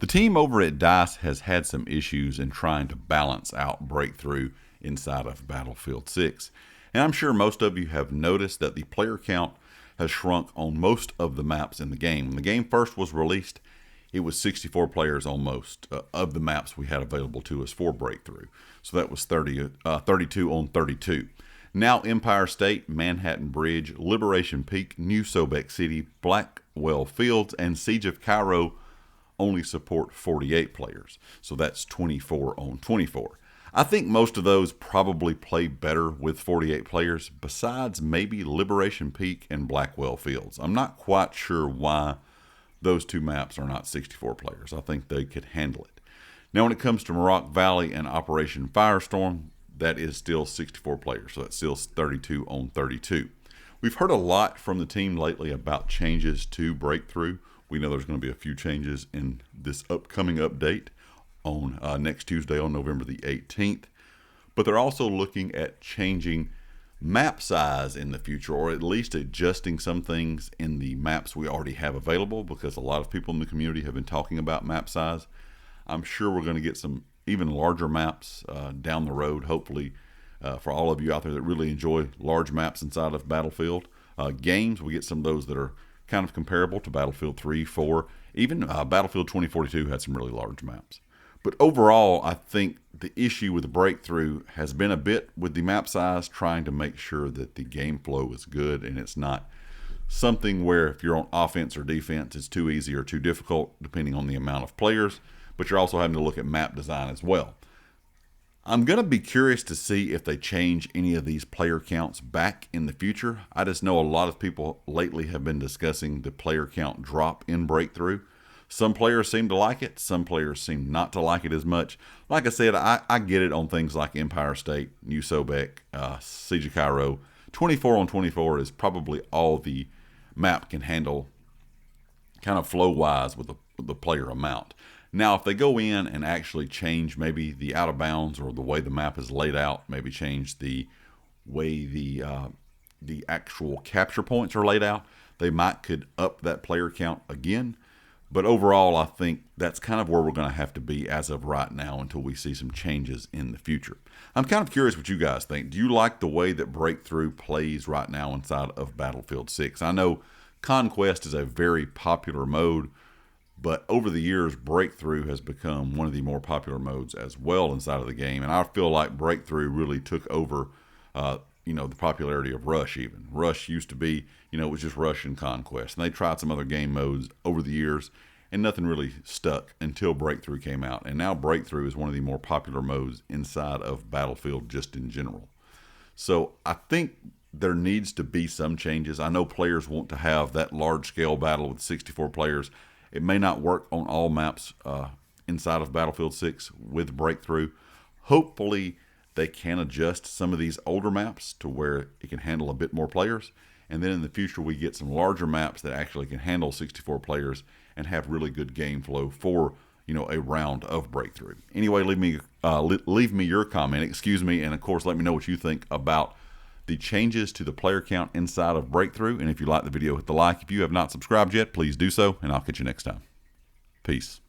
The team over at DICE has had some issues in trying to balance out Breakthrough inside of Battlefield 6. And I'm sure most of you have noticed that the player count has shrunk on most of the maps in the game. When the game first was released, it was 64 players on most of the maps we had available to us for Breakthrough. So that was 32 on 32. Now Empire State, Manhattan Bridge, Liberation Peak, New Sobek City, Blackwell Fields, and Siege of Cairo only support 48 players. So that's 24 on 24. I think most of those probably play better with 48 players, besides maybe Liberation Peak and Blackwell Fields. I'm not quite sure why those two maps are not 64 players. I think they could handle it. Now when it comes to Morocco Valley and Operation Firestorm, that is still 64 players. So that's still 32 on 32. We've heard a lot from the team lately about changes to Breakthrough. We know there's going to be a few changes in this upcoming update on next Tuesday on November the 18th. But they're also looking at changing map size in the future, or at least adjusting some things in the maps we already have available, because a lot of people in the community have been talking about map size. I'm sure we're going to get some even larger maps down the road, hopefully, for all of you out there that really enjoy large maps inside of Battlefield games. We get some of those that are kind of comparable to Battlefield 3, 4, even Battlefield 2042 had some really large maps. But overall, I think the issue with the Breakthrough has been a bit with the map size, trying to make sure that the game flow is good and it's not something where if you're on offense or defense, it's too easy or too difficult, depending on the amount of players. But you're also having to look at map design as well. I'm going to be curious to see if they change any of these player counts back in the future. I just know a lot of people lately have been discussing the player count drop in Breakthrough. Some players seem to like it. Some players seem not to like it as much. Like I said, I get it on things like Empire State, New Sobek, Siege of Cairo. 24 on 24 is probably all the map can handle, kind of flow-wise with the player amount. Now, if they go in and actually change maybe the out of bounds or the way the map is laid out, maybe change the way the actual capture points are laid out, they could up that player count again. But overall, I think that's kind of where we're going to have to be as of right now until we see some changes in the future. I'm kind of curious what you guys think. Do you like the way that Breakthrough plays right now inside of Battlefield 6? I know Conquest is a very popular mode, but over the years, Breakthrough has become one of the more popular modes as well inside of the game. And I feel like Breakthrough really took over, the popularity of Rush even. Rush used to be, it was just Rush and Conquest. And they tried some other game modes over the years, and nothing really stuck until Breakthrough came out. And now Breakthrough is one of the more popular modes inside of Battlefield just in general. So I think there needs to be some changes. I know players want to have that large-scale battle with 64 players. It may not work on all maps inside of Battlefield 6 with Breakthrough. Hopefully, they can adjust some of these older maps to where it can handle a bit more players. And then in the future, we get some larger maps that actually can handle 64 players and have really good game flow for, a round of Breakthrough. Anyway, leave me your comment, and of course, let me know what you think about the changes to the player count inside of Breakthrough. And if you like the video, hit the like. If you have not subscribed yet, please do so, and I'll catch you next time. Peace.